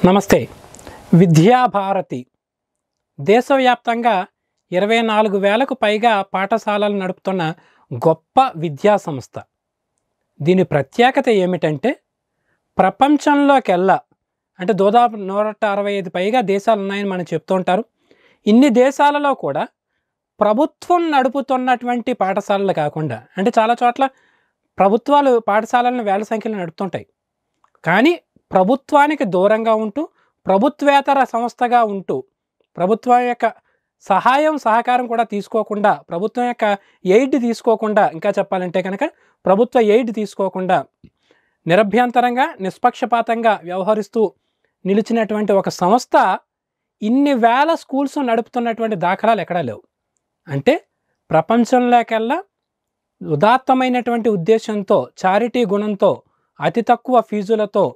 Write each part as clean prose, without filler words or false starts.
నమస్తే. విద్యాభారతి దేశవ్యాప్తంగా 24,000కు పైగా పాఠశాలలు నడుపుతున్న గొప్ప విద్యా సంస్థ. దీని ప్రత్యేకత ఏమిటంటే ప్రపంచంలోకెల్లా అంటే దాదాపు 165 పైగా దేశాలు ఉన్నాయని మనం చెప్తూ ఉంటారు. ఇన్ని దేశాలలో కూడా ప్రభుత్వం నడుపుతున్నటువంటి పాఠశాలలు కాకుండా అంటే చాలా చోట్ల ప్రభుత్వాలు పాఠశాలలను వేల సంఖ్యలో నడుపుతుంటాయి. కానీ ప్రభుత్వానికి దూరంగా ఉంటూ ప్రభుత్వేతర సంస్థగా ఉంటూ ప్రభుత్వం యొక్క సహాయం సహకారం కూడా తీసుకోకుండా ప్రభుత్వం యొక్క ఎయిడ్ తీసుకోకుండా ఇంకా చెప్పాలంటే కనుక ప్రభుత్వ ఎయిడ్ తీసుకోకుండా నిరభ్యంతరంగా నిష్పక్షపాతంగా వ్యవహరిస్తూ నిలిచినటువంటి ఒక సంస్థ ఇన్ని వేల స్కూల్స్ నడుపుతున్నటువంటి దాఖలాలు ఎక్కడా లేవు. అంటే ప్రపంచంలోకెల్లా ఉదాత్తమైనటువంటి ఉద్దేశంతో చారిటీ గుణంతో అతి తక్కువ ఫీజులతో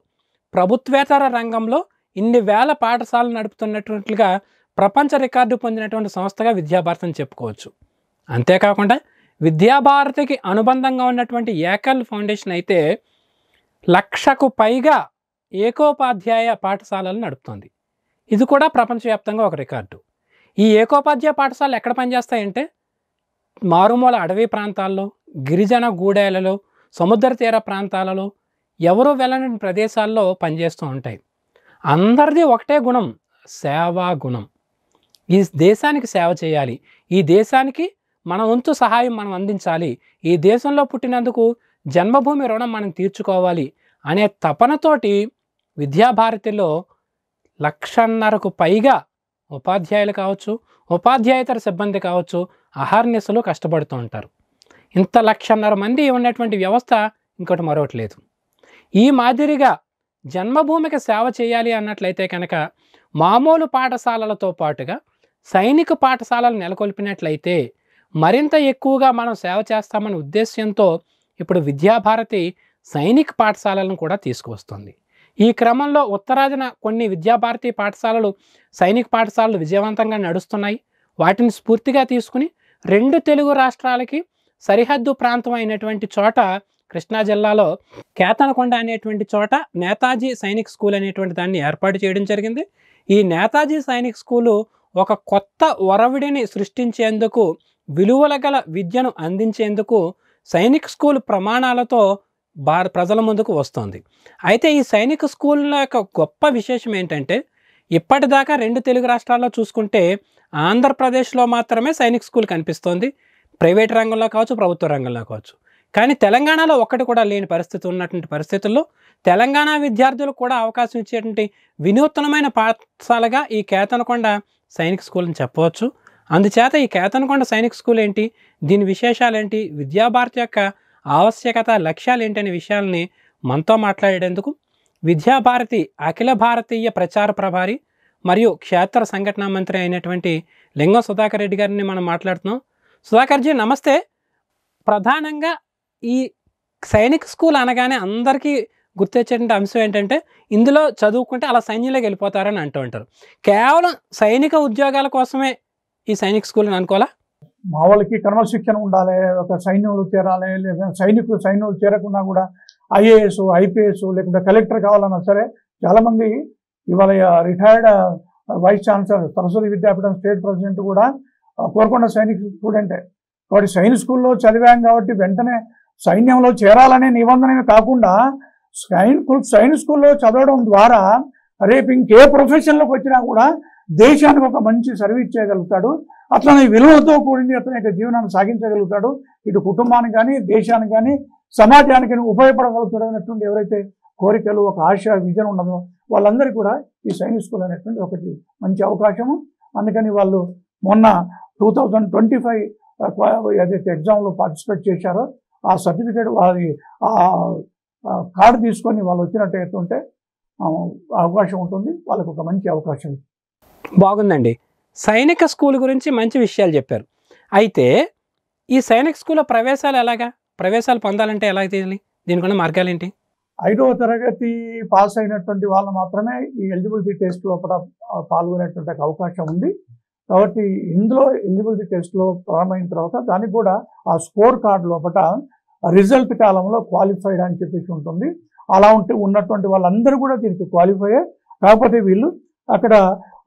ప్రభుత్వేతర రంగంలో ఇన్ని వేల పాఠశాలలు నడుపుతున్నట్లుగా ప్రపంచ రికార్డు పొందినటువంటి సంస్థగా విద్యాభారతి అని చెప్పుకోవచ్చు. అంతేకాకుండా విద్యాభారతికి అనుబంధంగా ఉన్నటువంటి ఏకల్ ఫౌండేషన్ అయితే 1,00,000కు పైగా ఏకోపాధ్యాయ పాఠశాలలు నడుపుతుంది. ఇది కూడా ప్రపంచవ్యాప్తంగా ఒక రికార్డు. ఈ ఏకోపాధ్యాయ పాఠశాలలు ఎక్కడ పనిచేస్తాయంటే మారుమూల అడవి ప్రాంతాల్లో, గిరిజన గూడేలలో, సముద్ర తీర ప్రాంతాలలో, ఎవరు వెళ్ళని ప్రదేశాల్లో పనిచేస్తూ ఉంటాయి. అందరిది ఒకటే గుణం, సేవా గుణం. ఈ దేశానికి సేవ చేయాలి, ఈ దేశానికి మన వంతు సహాయం మనం అందించాలి, ఈ దేశంలో పుట్టినందుకు జన్మభూమి రుణం మనం తీర్చుకోవాలి అనే తపనతోటి విద్యాభారతిలో 1,50,000కు పైగా ఉపాధ్యాయులు కావచ్చు, ఉపాధ్యాయేతర సిబ్బంది కావచ్చు, అహర్నిశలు కష్టపడుతూ ఉంటారు. ఇంత 1,50,000 మంది ఉన్నటువంటి వ్యవస్థ ఇంకోటి మరొకటి లేదు. ఈ మాదిరిగా జన్మభూమికి సేవ చేయాలి అన్నట్లయితే కనుక మామూలు పాఠశాలలతో పాటుగా సైనిక పాఠశాలలు నెలకొల్పినట్లయితే మరింత ఎక్కువగా మనం సేవ చేస్తామనే ఉద్దేశ్యంతో ఇప్పుడు విద్యాభారతి సైనిక పాఠశాలలను కూడా తీసుకువస్తుంది. ఈ క్రమంలో ఉత్తరాదిన కొన్ని విద్యాభారతి పాఠశాలలు సైనిక పాఠశాలలు విజయవంతంగా నడుస్తున్నాయి. వాటిని స్ఫూర్తిగా తీసుకుని 2 తెలుగు రాష్ట్రాలకి సరిహద్దు ప్రాంతం అయినటువంటి చోట కృష్ణా జిల్లాలో కేతనకొండ అనేటువంటి చోట నేతాజీ సైనిక్ స్కూల్ అనేటువంటి దాన్ని ఏర్పాటు చేయడం జరిగింది. ఈ నేతాజీ సైనిక్ స్కూలు ఒక కొత్త ఒరవిడిని సృష్టించేందుకు, విలువల గల విద్యను అందించేందుకు సైనిక్ స్కూల్ ప్రమాణాలతో ప్రజల ముందుకు వస్తుంది. అయితే ఈ సైనిక్ స్కూల్ యొక్క గొప్ప విశేషం ఏంటంటే ఇప్పటిదాకా 2 తెలుగు రాష్ట్రాల్లో చూసుకుంటే ఆంధ్రప్రదేశ్లో మాత్రమే సైనిక్ స్కూల్ కనిపిస్తోంది, ప్రైవేట్ రంగంలో కావచ్చు, ప్రభుత్వ రంగంలో కావచ్చు. కానీ తెలంగాణలో ఒక్కటి కూడా లేని పరిస్థితి ఉన్నటువంటి పరిస్థితుల్లో తెలంగాణ విద్యార్థులకు కూడా అవకాశం ఇచ్చేటువంటి వినూత్నమైన పాఠశాలగా ఈ కేతనకొండ సైనిక్ స్కూల్ అని చెప్పవచ్చు. అందుచేత ఈ కేతనకొండ సైనిక్ స్కూల్ ఏంటి, దీని విశేషాలు ఏంటి, విద్యాభారతి యొక్క ఆవశ్యకత, లక్ష్యాలు ఏంటి అనే విషయాలని మనతో మాట్లాడేందుకు విద్యాభారతి అఖిల భారతీయ ప్రచార ప్రభారి మరియు క్షేత్ర సంఘటనా మంత్రి అయినటువంటి లింగం సుధాకర్ రెడ్డి గారిని మనం మాట్లాడుతున్నాం. సుధాకర్జీ నమస్తే. ప్రధానంగా ఈ సైనిక్ స్కూల్ అనగానే అందరికీ గుర్తొచ్చేటువంటి అంశం ఏంటంటే ఇందులో చదువుకుంటే అలా సైన్యంలోకి వెళ్ళిపోతారని అంటూ ఉంటారు. కేవలం సైనిక ఉద్యోగాల కోసమే ఈ సైనిక్ స్కూల్ అని అనుకోవాలా? మా వాళ్ళకి క్రమశిక్షణ ఉండాలి, ఒక సైన్యంలో చేరాలి, లేదా సైన్యంలో చేరకుండా కూడా ఐఏఎస్, ఐపీఎస్ లేకుంటే కలెక్టర్ కావాలన్నా సరే చాలామంది ఇవాళ రిటైర్డ్ వైస్ ఛాన్సలర్ సరస్వతి విద్యాపీఠం స్టేట్ ప్రెసిడెంట్ కూడా కోరుకొండ సైనిక్ స్టూడెంటే. కాబట్టి సైనిక్ స్కూల్లో చదివాం కాబట్టి వెంటనే సైన్యంలో చేరాలనే నిబంధన కాకుండా సైనిక్ స్కూల్లో చదవడం ద్వారా రేపు ఇంకే ప్రొఫెషన్లోకి వచ్చినా కూడా దేశానికి ఒక మంచి సర్వీస్ చేయగలుగుతాడు, అట్లనే విలువలతో కూడింది అతని యొక్క జీవనాన్ని సాగించగలుగుతాడు, ఇటు కుటుంబానికి కానీ దేశానికి కానీ సమాజానికి కానీ ఉపయోగపడగలుగుతాడు అనేటువంటి ఎవరైతే కోరికలు, ఒక ఆశ, విజన్ ఉన్నదో వాళ్ళందరికీ కూడా ఈ సైనిక్ స్కూల్ అనేటువంటి ఒకటి మంచి అవకాశము. అందుకని వాళ్ళు మొన్న 2025 ఏదైతే ఎగ్జామ్లో పార్టిసిపేట్ చేశారో ఆ సర్టిఫికేట్ వారి కార్డు తీసుకొని వాళ్ళు వచ్చినట్టు ఉంటే అవకాశం ఉంటుంది, వాళ్ళకు ఒక మంచి అవకాశం. బాగుందండి. సైనిక స్కూల్ గురించి మంచి విషయాలు చెప్పారు. అయితే ఈ సైనిక్ స్కూల్లో ప్రవేశాలు ఎలాగా, ప్రవేశాలు పొందాలంటే ఎలా తీయాలి, దీనికున్న మార్గాలు ఏంటి? 5వ తరగతి పాస్ అయినటువంటి వాళ్ళు మాత్రమే ఈ ఎలిజిబిలిటీ టెస్ట్ లోపల పాల్గొనేటువంటి అవకాశం ఉంది. కాబట్టి ఇందులో ఎలిజిబిలిటీ టెస్ట్లో ప్రారంభమైన తర్వాత దానికి కూడా ఆ స్కోర్ కార్డు లోపల రిజల్ట్ కాలంలో క్వాలిఫైడ్ అని చెప్పేసి ఉంటుంది. అలా ఉంటే ఉన్నటువంటి వాళ్ళందరూ కూడా దీనికి క్వాలిఫై కాకపోతే వీళ్ళు అక్కడ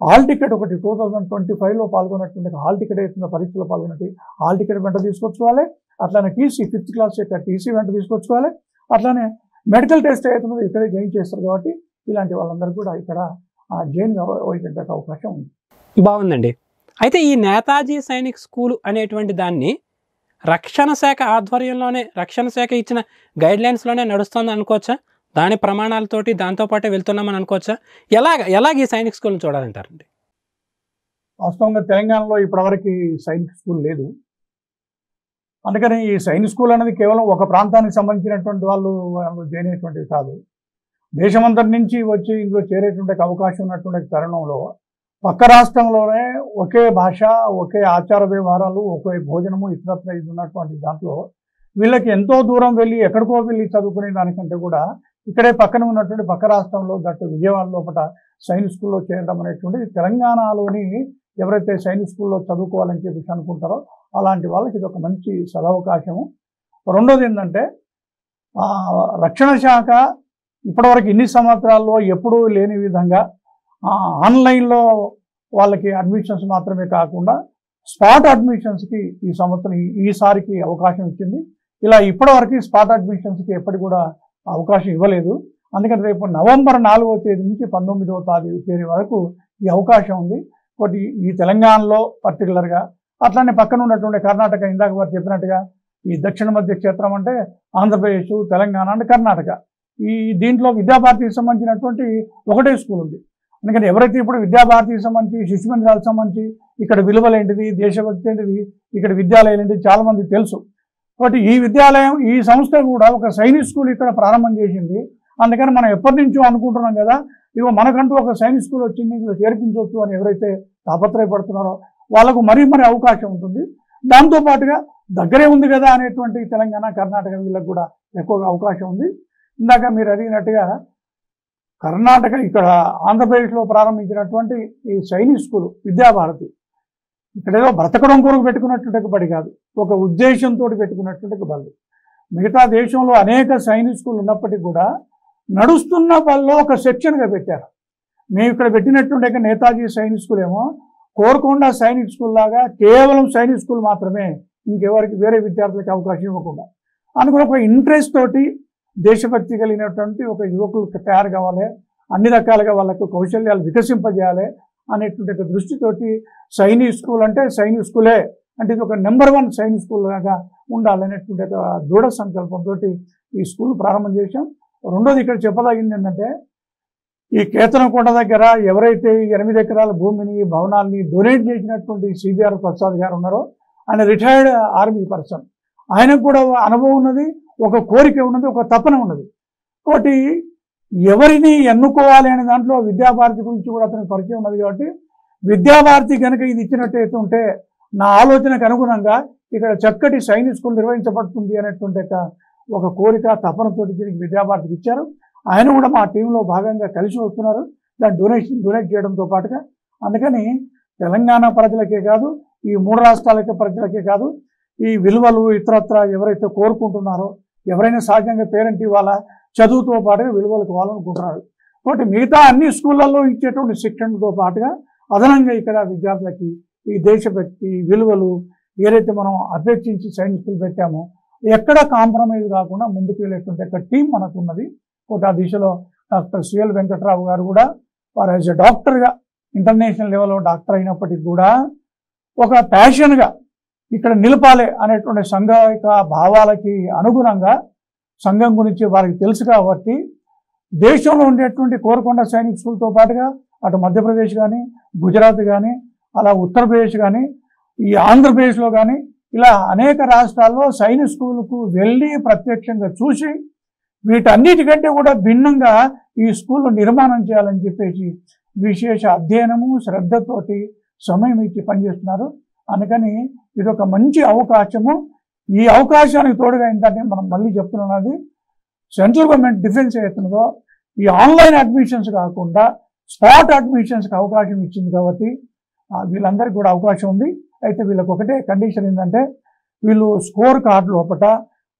హాల్ టికెట్ ఒకటి 2025లో పాల్గొన్నటువంటి హాల్ టికెట్ అవుతున్న పరీక్షలో పాల్గొన్నట్టు హాల్ టికెట్ వెంట తీసుకొచ్చుకోవాలి. అట్లానే టీసీ 5th క్లాస్ యొక్క టీసీ వెంట తీసుకొచ్చుకోవాలి. అట్లానే మెడికల్ టెస్ట్ అవుతున్నది ఇక్కడే జాయిన్ చేస్తారు కాబట్టి ఇలాంటి వాళ్ళందరూ కూడా ఇక్కడ జాయిన్ అయ్యేటువంటి అవకాశం ఉంది. బాగుందండి. అయితే ఈ నేతాజీ సైనిక్ స్కూల్ అనేటువంటి దాన్ని రక్షణ శాఖ ఆధ్వర్యంలోనే, రక్షణ శాఖ ఇచ్చిన గైడ్లైన్స్లోనే నడుస్తుంది అనుకోవచ్చా? దాని ప్రమాణాలతోటి దాంతోపాటే వెళ్తున్నామని అనుకోవచ్చా? ఎలాగ ఈ సైనిక్ స్కూల్ని చూడాలంటారండి? వాస్తవంగా తెలంగాణలో ఇప్పటివరకు సైనిక్ స్కూల్ లేదు. అందుకని ఈ సైనిక్ స్కూల్ అనేది కేవలం ఒక ప్రాంతానికి సంబంధించినటువంటి వాళ్ళు జాయిన్ అయ్యేటువంటిది కాదు. దేశమంతటి నుంచి వచ్చి ఇందులో చేరేటువంటి అవకాశం ఉన్నటువంటి తరుణంలో పక్క రాష్ట్రంలోనే ఒకే భాష, ఒకే ఆచార వ్యవహారాలు, ఒకే భోజనము, ఇతరత్ర ఇది ఉన్నటువంటి దాంట్లో వీళ్ళకి ఎంతో దూరం వెళ్ళి ఎక్కడికో వెళ్ళి చదువుకునే దానికంటే కూడా ఇక్కడే పక్కన ఉన్నటువంటి పక్క రాష్ట్రంలో దట్టు విజయవాడ లోపల సైనిక్ స్కూల్లో చేరడం అనేటువంటిది తెలంగాణలోని ఎవరైతే సైనిక్ స్కూల్లో చదువుకోవాలని చెప్పేసి అనుకుంటారో అలాంటి వాళ్ళకి ఇది ఒక మంచి సదవకాశము. రెండోది ఏంటంటే రక్షణ శాఖ ఇప్పటివరకు ఇన్ని సంవత్సరాల్లో ఎప్పుడూ లేని విధంగా ఆన్లైన్లో వాళ్ళకి అడ్మిషన్స్ మాత్రమే కాకుండా స్పాట్ అడ్మిషన్స్కి ఈ సంవత్సరం ఈసారికి అవకాశం ఇచ్చింది. ఇలా ఇప్పటివరకు స్పాట్ అడ్మిషన్స్కి ఎప్పటి కూడా అవకాశం ఇవ్వలేదు. అందుకని రేపు నవంబర్ 4వ తేదీ నుంచి 19వ తేదీ వరకు ఈ అవకాశం ఉంది. ఒకటి ఈ తెలంగాణలో పర్టికులర్గా, అట్లానే పక్కన ఉన్నటువంటి కర్ణాటక, ఇందాక వారు చెప్పినట్టుగా ఈ దక్షిణ మధ్య క్షేత్రం అంటే ఆంధ్రప్రదేశ్, తెలంగాణ అంటే కర్ణాటక. ఈ దీంట్లో విద్యాభారతికి సంబంధించినటువంటి ఒకటే స్కూల్ ఉంది. అందుకని ఎవరైతే ఇప్పుడు విద్యాభారతికి సంబంధించి, శిశు మందిరాలకు సంబంధించి ఇక్కడ విలువలు ఏంటిది, దేశభక్తి ఏంటిది, ఇక్కడ విద్యాలయాలు ఏంటిది చాలామంది తెలుసు. కాబట్టి ఈ విద్యాలయం, ఈ సంస్థ కూడా ఒక సైనిక్ స్కూల్ ఇక్కడ ప్రారంభం చేసింది. అందుకని మనం ఎప్పటి నుంచో అనుకుంటున్నాం కదా, ఇగో మనకంటూ ఒక సైనిక్ స్కూల్ వచ్చింది, ఇందులో చేర్పించవచ్చు అని ఎవరైతే తాపత్రయపడుతున్నారో వాళ్ళకు మరీ అవకాశం ఉంటుంది. దాంతోపాటుగా దగ్గరే ఉంది కదా అనేటువంటి తెలంగాణ, కర్ణాటక వీళ్ళకి కూడా ఎక్కువగా అవకాశం ఉంది. ఇందాక మీరు అడిగినట్టుగా కర్ణాటక, ఇక్కడ ఆంధ్రప్రదేశ్లో ప్రారంభించినటువంటి ఈ సైనిక్ స్కూల్ విద్యాభారతి ఇక్కడేదో బ్రతకడం కొరకు పెట్టుకున్నటువంటి బడి కాదు, ఒక ఉద్దేశంతో పెట్టుకున్నటువంటి బడి. మిగతా దేశంలో అనేక సైనిక్ స్కూల్ ఉన్నప్పటికీ కూడా నడుస్తున్న వాళ్ళలో ఒక సెక్షన్గా పెట్టారు. మేము ఇక్కడ పెట్టినటువంటి నేతాజీ సైనిక్ స్కూల్ ఏమో కోరుకొండ సైనిక్ స్కూల్ లాగా కేవలం సైనిక్ స్కూల్ మాత్రమే, ఇంకెవరికి వేరే విద్యార్థులకు అవకాశం ఇవ్వకుండా అనుకుని ఒక ఇంట్రెస్ట్ తోటి దేశభక్తి కలిగినటువంటి ఒక యువకులు తయారు కావాలి, అన్ని రకాలుగా వాళ్ళకు కౌశల్యాలు వికసింపజేయాలి అనేటువంటి దృష్టితోటి సైనిక్ స్కూల్ అంటే సైనిక్ స్కూలే అంటే ఇది ఒక నెంబర్ 1 సైనిక్ స్కూల్ లాగా ఉండాలనేటువంటి దృఢ సంకల్పంతో ఈ స్కూల్ ప్రారంభం చేశాం. రెండోది ఇక్కడ చెప్పదగింది ఏంటంటే ఈ కేతనకొండ దగ్గర ఎవరైతే 8 ఎకరాల భూమిని, భవనాల్ని డొనేట్ చేసినటువంటి సిబిఆర్ ప్రసాద్ గారు ఉన్నారో, ఆయన రిటైర్డ్ ఆర్మీ పర్సన్. ఆయనకు కూడా అనుభవం ఉన్నది, ఒక కోరిక ఉన్నది, ఒక తపన ఉన్నది. కాబట్టి ఎవరిని ఎన్నుకోవాలి అనే దాంట్లో విద్యాభారతి గురించి కూడా అతనికి పరిచయం ఉన్నది. కాబట్టి విద్యాభారతి కనుక ఇది ఇచ్చినట్టయితే ఉంటే నా ఆలోచనకు అనుగుణంగా ఇక్కడ చక్కటి సైనిక్ స్కూల్ నిర్వహించబడుతుంది అనేటువంటి ఒక కోరిక, తపనతో దీనికి విద్యాభారతికి ఇచ్చారు. ఆయన కూడా మా టీంలో భాగంగా కలిసి వస్తున్నారు, దాన్ని డొనేట్ చేయడంతో పాటుగా. అందుకని తెలంగాణ ప్రజలకే కాదు, ఈ 3 రాష్ట్రాలకే ప్రజలకే కాదు, ఈ విలువలు ఇతరత్ర ఎవరైతే కోరుకుంటున్నారో, ఎవరైనా సహజంగా పేరెంట్ ఇవ్వాలా, చదువుతో పాటుగా విలువలు కావాలనుకుంటున్నారు. కాబట్టి మిగతా అన్ని స్కూళ్ళల్లో ఇచ్చేటువంటి శిక్షణతో పాటుగా అదనంగా ఇక్కడ విద్యార్థులకి ఈ దేశభక్తి విలువలు ఏదైతే మనం అపేక్షించి సైనిక్ స్కూల్ పెట్టామో ఎక్కడ కాంప్రమైజ్ కాకుండా ముందుకు వెళ్ళేటువంటి ఒక టీం మనకు ఉన్నది. ఆ దిశలో డాక్టర్ సిఎల్ వెంకట్రావు గారు కూడా వారు యాజ్ ఎ డాక్టర్గా ఇంటర్నేషనల్ లెవెల్లో డాక్టర్ అయినప్పటికీ కూడా ఒక ప్యాషన్గా ఇక్కడ నిలపాలి అనేటువంటి సంఘ భావాలకి అనుగుణంగా సంఘం గురించి వారికి తెలుసు కాబట్టి దేశంలో ఉండేటువంటి కోరుకొండ సైనిక్ స్కూల్తో పాటుగా అటు మధ్యప్రదేశ్ కానీ, గుజరాత్ కానీ, అలా ఉత్తరప్రదేశ్ కానీ, ఈ ఆంధ్రప్రదేశ్లో కానీ ఇలా అనేక రాష్ట్రాల్లో సైనిక్ స్కూల్కు వెళ్ళి ప్రత్యక్షంగా చూసి వీటన్నిటికంటే కూడా భిన్నంగా ఈ స్కూల్ నిర్మాణం చేయాలని చెప్పేసి విశేష అధ్యయనము, శ్రద్ధతోటి సమయం ఇచ్చి పనిచేస్తున్నారు. అందుకని ఇది ఒక మంచి అవకాశము. ఈ అవకాశానికి తోడుగా ఏంటంటే మనం మళ్ళీ చెప్తున్నది, సెంట్రల్ గవర్నమెంట్ డిఫెన్స్ అవుతున్నదో ఈ ఆన్లైన్ అడ్మిషన్స్ కాకుండా స్పాట్ అడ్మిషన్స్కి అవకాశం ఇచ్చింది. కాబట్టి వీళ్ళందరికీ కూడా అవకాశం ఉంది. అయితే వీళ్ళకి ఒకటే కండిషన్ ఏంటంటే వీళ్ళు స్కోర్ కార్డు లోపల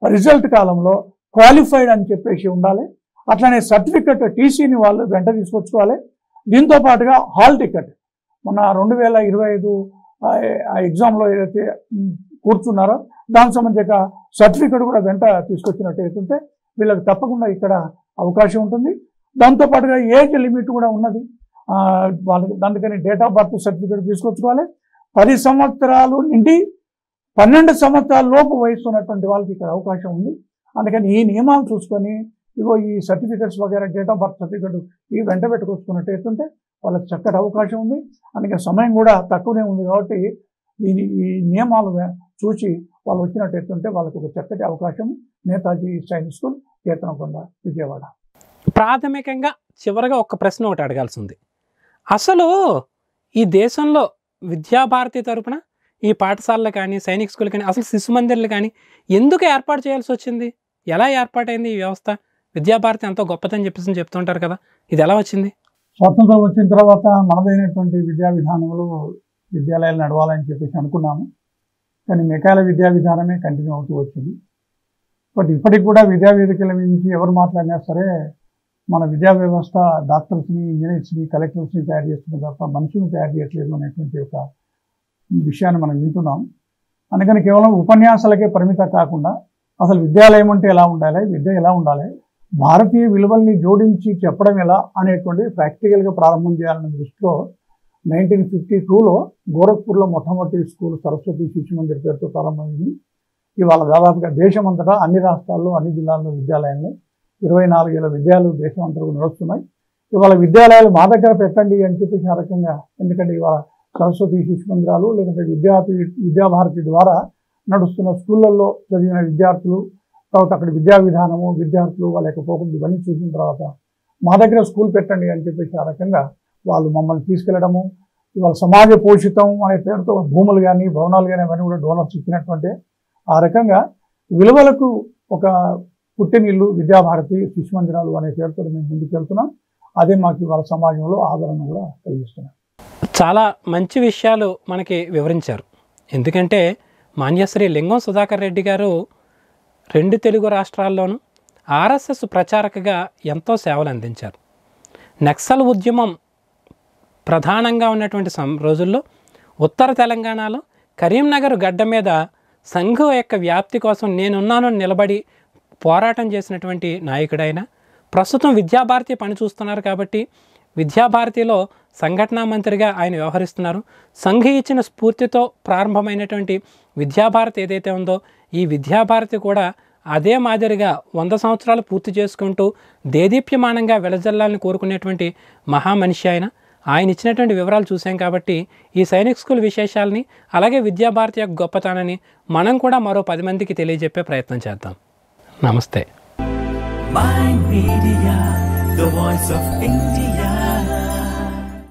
రిజల్ట్ కాలంలో క్వాలిఫైడ్ అని చెప్పేసి ఉండాలి. అట్లనే సర్టిఫికెట్ టీసీని వాళ్ళు వెంట తీసుకొచ్చుకోవాలి. దీంతో పాటుగా హాల్ టికెట్ మొన్న 2025 ఆ ఎగ్జామ్లో ఏదైతే కూర్చున్నారో దానికి సంబంధించిన సర్టిఫికెట్ కూడా వెంట తీసుకొచ్చినట్టు అయితే వీళ్ళకి తప్పకుండా ఇక్కడ అవకాశం ఉంటుంది. దాంతోపాటుగా ఏజ్ లిమిట్ కూడా ఉన్నది. వాళ్ళకి దానికని డేట్ ఆఫ్ బర్త్ సర్టిఫికెట్ తీసుకొచ్చుకోవాలి. 10 సంవత్సరాలు నుండి 12 సంవత్సరాల లోపు వయసు ఉన్నటువంటి వాళ్ళకి ఇక్కడ అవకాశం ఉంది. అందుకని ఈ నియమాలు చూసుకొని ఇగో ఈ సర్టిఫికెట్స్ వగేరా డేట్ ఆఫ్ బర్త్ సర్టిఫికెట్ ఈ వెంట పెట్టుకొచ్చుకున్నట్టు అయితే వాళ్ళకి చక్కటి అవకాశం ఉంది. అందుకే సమయం కూడా తక్కువనే ఉంది కాబట్టి ఈ నియమాలు చూసి వాళ్ళు వచ్చినట్టు వాళ్ళకి ఒక చక్కటి అవకాశం. నేతాజీ సైనిక్ స్కూల్, కేతనకొండ, విజయవాడ. ప్రాథమికంగా చివరిగా ఒక ప్రశ్న ఒకటి అడగాల్సి ఉంది. అసలు ఈ దేశంలో విద్యాభారతి తరపున ఈ పాఠశాలలు కానీ సైనిక్ స్కూల్ కానీ అసలు శిశు మందిర్లు కానీ ఎందుకు ఏర్పాటు చేయాల్సి వచ్చింది? ఎలా ఏర్పాటైంది ఈ వ్యవస్థ? విద్యాభారతి ఎంతో గొప్పదని చెప్పేసి చెప్తుంటారు కదా, ఇది ఎలా వచ్చింది? స్వాతంత్రం వచ్చిన తర్వాత మనదైనటువంటి విద్యా విధానంలో విద్యాలయాలు నడవాలని చెప్పేసి అనుకున్నాము. కానీ మెకాల విద్యా విధానమే కంటిన్యూ అవుతూ వచ్చింది. బట్ ఇప్పటికి కూడా విద్యా వేదికల నుంచి ఎవరు మాట్లాడినా సరే మన విద్యా వ్యవస్థ డాక్టర్స్ని, ఇంజనీర్స్ని, కలెక్టర్స్ని తయారు చేస్తుంది తప్ప మనుషులను తయారు చేయట్లేదు అనేటువంటి ఒక విషయాన్ని మనం వింటున్నాం. అందుకని కేవలం ఉపన్యాసాలకే పరిమితం కాకుండా అసలు విద్యాలయం అంటే ఎలా ఉండాలి, విద్య ఎలా ఉండాలి, భారతీయ విలువల్ని జోడించి చెప్పడం ఎలా అనేటువంటి ప్రాక్టికల్గా ప్రారంభం చేయాలనే దృష్టిలో 1952లో గోరఖ్పూర్లో మొట్టమొదటి స్కూల్ సరస్వతి శిశు మందిర్ పేరుతో ప్రారంభమైంది. ఇవాళ దాదాపుగా దేశమంతటా అన్ని రాష్ట్రాల్లో అన్ని జిల్లాల్లో విద్యాలయాల్లో 24,000 విద్యాలయాలు దేశం అంతా నడుస్తున్నాయి. ఇవాళ విద్యాలయాలు మా దగ్గర పెట్టండి అని చెప్పేసి ఆ రకంగా, ఎందుకంటే ఇవాళ సరస్వతి శిశు మందిరాలు లేదంటే విద్యాభారతి ద్వారా నడుస్తున్న స్కూళ్ళల్లో చదివిన విద్యార్థులు, తర్వాత అక్కడ విద్యా విధానము, విద్యార్థులు వాళ్ళ యొక్క పోకలు ఇవన్నీ చూసిన తర్వాత మా దగ్గర స్కూల్ పెట్టండి అని చెప్పేసి ఆ రకంగా వాళ్ళు మమ్మల్ని తీసుకెళ్లడము. ఇవాళ సమాజ పోషితం అనే పేరుతో భూములు కానీ భవనాలు కానీ అవన్నీ కూడా డోనర్స్ ఇచ్చినటువంటి ఆ రకంగా విలువలకు ఒక పుట్టినిల్లు విద్యాభారతి శిశు మందిరాలు అనే పేరుతో మేము ముందుకు వెళ్తున్నాం. అదే మాకు ఇవాళ సమాజంలో ఆదరణ కూడా కలిగిస్తున్నాం. చాలా మంచి విషయాలు మనకి వివరించారు. ఎందుకంటే మాన్యశ్రీ లింగం సుధాకర్ రెడ్డి గారు 2 తెలుగు రాష్ట్రాల్లోనూ ఆర్ఎస్ఎస్ ప్రచారకగా ఎంతో సేవలు అందించారు. నక్సల్ ఉద్యమం ప్రధానంగా ఉన్నటువంటి రోజుల్లో ఉత్తర తెలంగాణలో కరీంనగర్ గడ్డ మీద సంఘం యొక్క వ్యాప్తి కోసం నేనున్నాను నిలబడి పోరాటం చేసినటువంటి నాయకుడైన ప్రస్తుతం విద్యాభారతి పని చూస్తున్నారు కాబట్టి విద్యాభారతిలో సంఘటనా మంత్రిగా ఆయన వ్యవహరిస్తున్నారు. సంఘ ఇచ్చిన స్ఫూర్తితో ప్రారంభమైనటువంటి విద్యాభారతి ఏదైతే ఉందో ఈ విద్యాభారతి కూడా అదే మాదిరిగా 100 సంవత్సరాలు పూర్తి చేసుకుంటూ దేదీప్యమానంగా వెలజల్లాలని కోరుకునేటువంటి మహామనిషి ఆయన ఇచ్చినటువంటి వివరాలు చూసాం కాబట్టి ఈ సైనిక్ స్కూల్ విశేషాలని అలాగే విద్యాభారతి యొక్క గొప్పతనాన్ని మనం కూడా మరో 10 మందికి తెలియజెప్పే ప్రయత్నం చేద్దాం. నమస్తే. My Media, the voice of India.